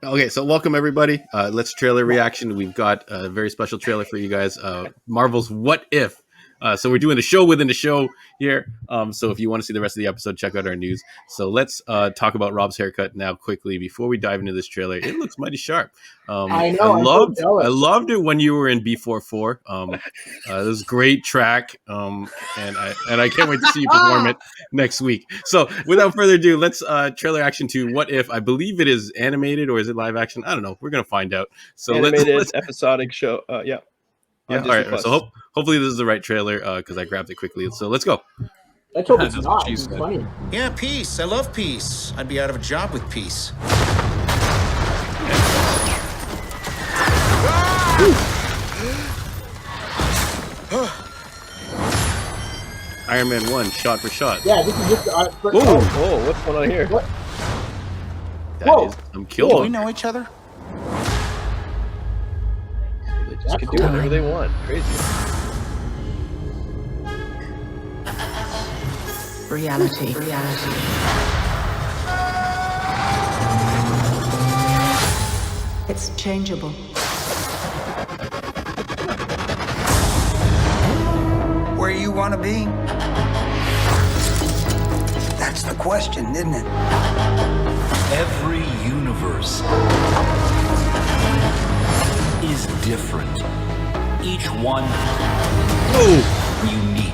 Okay, so welcome everybody. Let's trailer reaction. We've got a very special trailer for you guys. Marvel's What If. So we're doing a show within the show here. So if you want to see the rest of the episode, check out our news. So let's talk about Rob's haircut now quickly before we dive into this trailer. It looks mighty sharp. I know. I loved it when you were in B44. It was a great track. And I can't wait to see you perform it next week. So without further ado, let's trailer action to What If. I believe it is animated or is it live action? I don't know. We're gonna find out. So let's episodic show. Yeah. All right. So hopefully this is the right trailer because I grabbed it quickly. So let's go. Let's hope it's not. It's funny. Yeah, peace. I love peace. I'd be out of a job with peace. Iron Man 1, shot for shot. Yeah, this is just. Whoa, what's going on here? What? I'm Do Killmonger. we know each other? They just can do whatever they want. Crazy. Reality. It's changeable. Where you want to be? That's the question, isn't it? Every universe is different. Each one unique.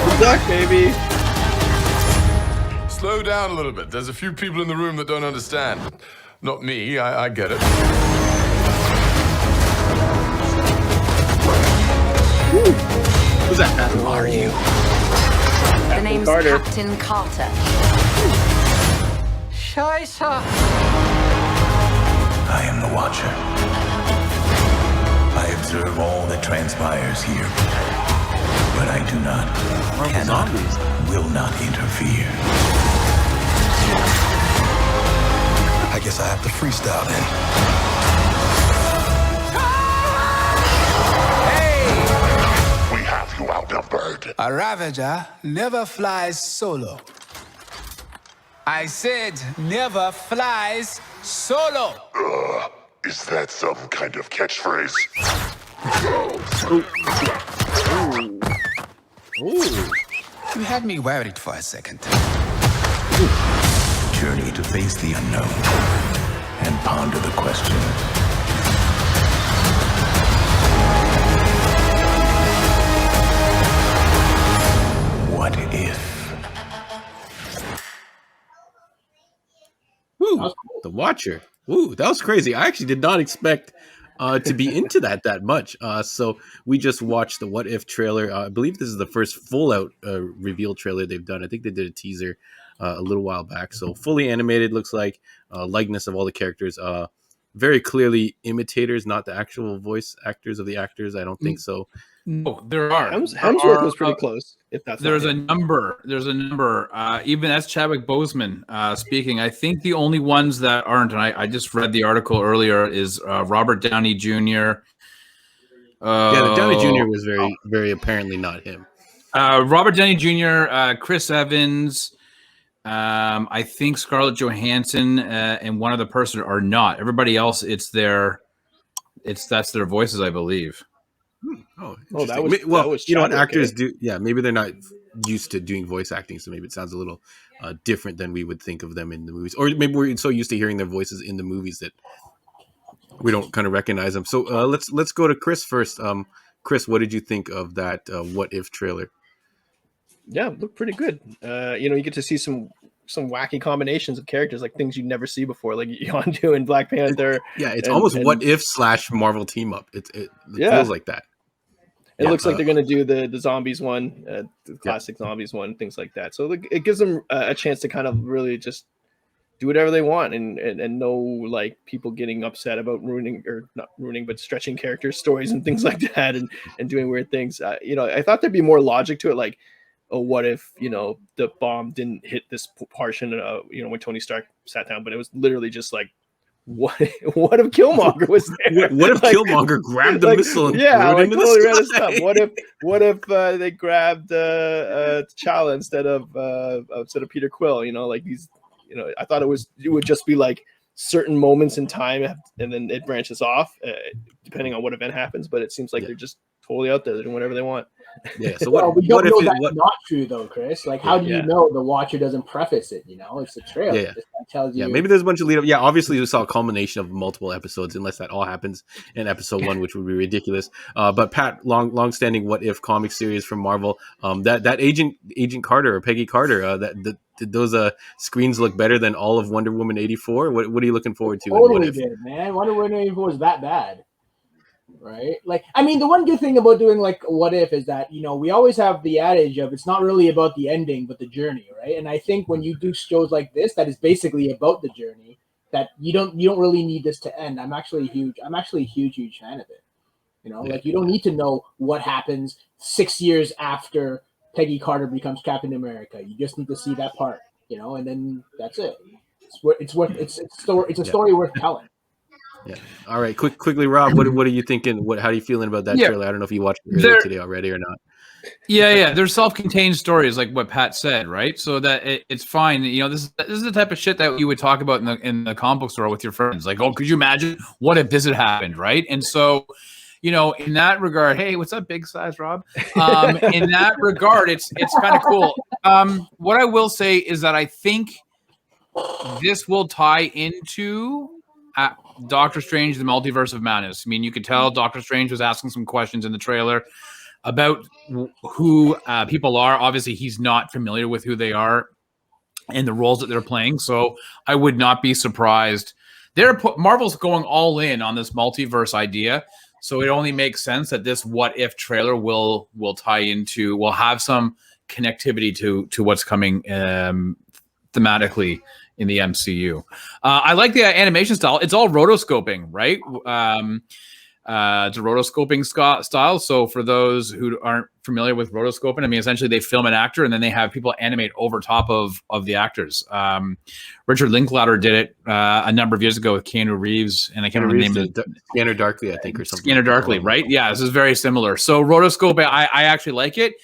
Good luck, baby. Slow down a little bit. There's a few people in the room that don't understand. Not me, I get it. Who's that? Who are you? The name's Carter. Captain Carter. Scheisse! I am the Watcher. I observe all that transpires here. But I do not, cannot, will not interfere. I guess I have to freestyle then. We have you outnumbered. A Ravager never flies solo. I said never flies solo. Is that some kind of catchphrase? You had me worried for a second. Journey to face the unknown and ponder the question. What if? Woo, the Watcher. Woo, that was crazy. I actually did not expect to be into that much. So we just watched the What If trailer. I believe this is the first full out reveal trailer they've done. I think they did a teaser a little while back. So fully animated, looks like likeness of all the characters. Very clearly imitators, not the actual voice actors of the actors. I don't think so. No, there are. Hemsworth was pretty close. If that's There's a number. Even that's Chadwick Boseman speaking. I think the only ones that aren't, and I just read the article earlier, is Robert Downey Jr. Yeah, the Downey Jr. was very, very apparently not him. Robert Downey Jr., Chris Evans, I think Scarlett Johansson, and one other person are not. Everybody else, that's their voices, I believe. That was you know what actors do. Yeah, maybe they're not used to doing voice acting, so maybe it sounds a little different than we would think of them in the movies, or maybe we're so used to hearing their voices in the movies that we don't kind of recognize them. So let's go to Chris first. Chris, what did you think of that What If trailer? Yeah, looked pretty good. You get to see some wacky combinations of characters, like things you'd never see before, like Yondu and Black Panther. Yeah, it's almost What If / Marvel team up. It feels like that. It looks like they're going to do the zombies one, the classic zombies one, things like that. So it gives them a chance to kind of really just do whatever they want and no like people getting upset about not ruining, but stretching character stories and things like that and doing weird things. I thought there'd be more logic to it, like, oh, what if, the bomb didn't hit this portion, when Tony Stark sat down, but it was literally just like, what if Killmonger was there? What if Killmonger grabbed the missile and threw it into totally the random sky? stuff. What if they grabbed T'Challa instead of Peter Quill? Like these, I thought it would just be like certain moments in time, and then it branches off depending on what event happens. But it seems like they're just totally out there. They're doing whatever they want. Yeah. So well, we don't what if know it, that's what, not true though, Chris. Like, how do you know the watcher doesn't preface it? You know, it's a trailer. Yeah. It tells you. Yeah, maybe there's a bunch of lead up. Yeah, obviously we saw a culmination of multiple episodes, unless that all happens in episode 1, which would be ridiculous. But Pat, long-standing What If comic series from Marvel, that Agent Carter or Peggy Carter, did those screens look better than all of Wonder Woman 84? What are you looking forward to? Totally did, man. Wonder Woman 84 was that bad. Right? Like, I mean, the one good thing about doing like What If is that, you know, we always have the adage of it's not really about the ending, but the journey, right? And I think when you do shows like this, that is basically about the journey, that you don't really need this to end. I'm actually a huge fan of it. You know, like you don't need to know what happens 6 years after Peggy Carter becomes Captain America. You just need to see that part, you know, and then that's it. It's a story worth telling. Yeah. All right. Quickly, Rob. What are you thinking? How are you feeling about that trailer? I don't know if you watched it earlier today already or not. Yeah. They're self-contained stories, like what Pat said, right? So that it's fine. You know, this is the type of shit that you would talk about in the comic book store with your friends. Like, oh, could you imagine what if this had happened, right? And so, you know, in that regard, hey, what's up, big size Rob? In that regard, it's kind of cool. What I will say is that I think this will tie into Doctor Strange, the Multiverse of Madness. I mean, you could tell Doctor Strange was asking some questions in the trailer about who people are. Obviously, he's not familiar with who they are and the roles that they're playing. So I would not be surprised. Marvel's going all in on this multiverse idea. So it only makes sense that this What If trailer will tie into, will have some connectivity to what's coming thematically in the MCU. I like the animation style. It's all rotoscoping, right? It's a rotoscoping style. So for those who aren't familiar with rotoscoping, I mean, essentially they film an actor and then they have people animate over top of the actors. Richard Linklater did it a number of years ago with Keanu Reeves, and I can't remember the name of it. Scanner Darkly, I think, or something. Scanner Darkly, right? Yeah, this is very similar. So rotoscoping, I actually like it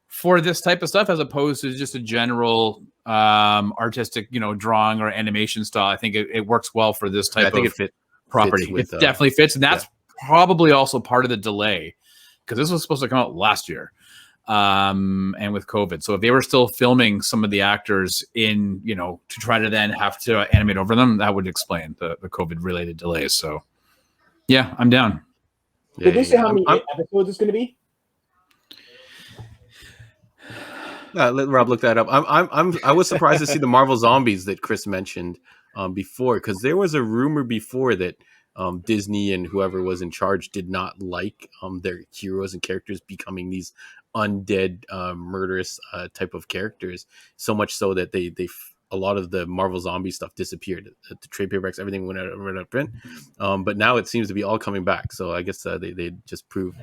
for this type of stuff as opposed to just a general artistic, you know, drawing or animation style. I think it works well for this type of property. It definitely fits, and that's probably also part of the delay because this was supposed to come out last year, and with COVID. So if they were still filming some of the actors in, you know, to try to then have to animate over them, that would explain the COVID related delays. So yeah, I'm down. Did they say how many episodes it's going to be? Let Rob look that up. I was surprised to see the Marvel Zombies that Chris mentioned before, because there was a rumor before that Disney and whoever was in charge did not like their heroes and characters becoming these undead, murderous type of characters. So much so that they a lot of the Marvel Zombie stuff disappeared. The trade paperbacks, everything went out of print. But now it seems to be all coming back. So I guess they just proved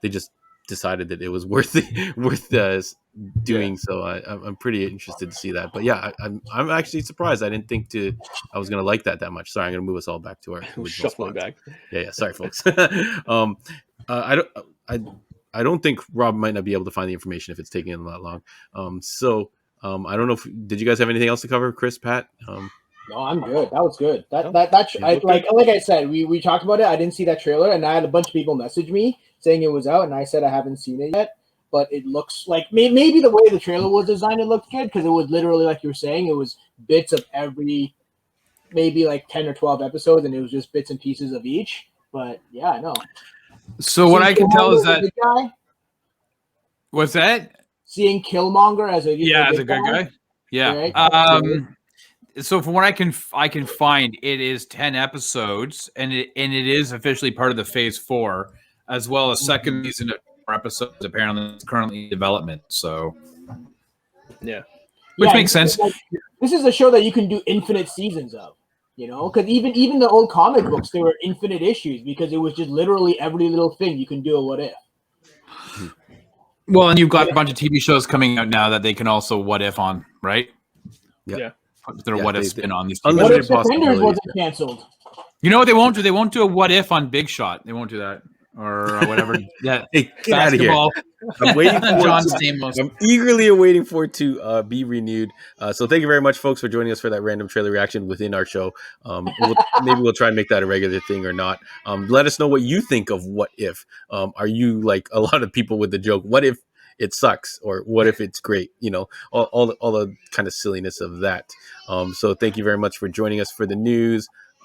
they just decided that it was worth doing. So I'm pretty interested to see that. But yeah, I'm actually surprised. I didn't think I was gonna like that much. Sorry, I'm gonna move us all back to our shuffling back. Yeah. Sorry, folks. I don't think Rob might not be able to find the information if it's taking him that long. I don't know did you guys have anything else to cover, Chris, Pat? No, I'm good. That was good. Like I said, we talked about it. I didn't see that trailer, and I had a bunch of people message me saying it was out, and I said I haven't seen it yet. But it looks like maybe the way the trailer was designed, it looked good because it was literally like you were saying, it was bits of every, maybe like 10 or 12 episodes, and it was just bits and pieces of each. But yeah, I know. So what I can tell is that what's that? Seeing Killmonger as a good guy. Yeah. Right? So from what I can find, it is 10 episodes, and it is officially part of the Phase 4, as well as second season of 4 episodes. Apparently, it's currently in development. So, which makes sense. This is a show that you can do infinite seasons of, you know, because even the old comic books, they were infinite issues because it was just literally every little thing you can do a what if. Well, and you've got a bunch of TV shows coming out now that they can also what if on, right? Yeah. Their what if spin on these. What if Defenders wasn't canceled? You know what they won't do? They won't do a what if on Big Shot. They won't do that or whatever. Yeah. Hey, get out of here. I'm waiting for John it Stamos. I'm eagerly awaiting for it to be renewed. So thank you very much, folks, for joining us for that random trailer reaction within our show. Maybe we'll try and make that a regular thing or not. Let us know what you think of What If. Are you like a lot of people with the joke, what if it sucks, or what if it's great? You know, all the kind of silliness of that. So thank you very much for joining us for the news.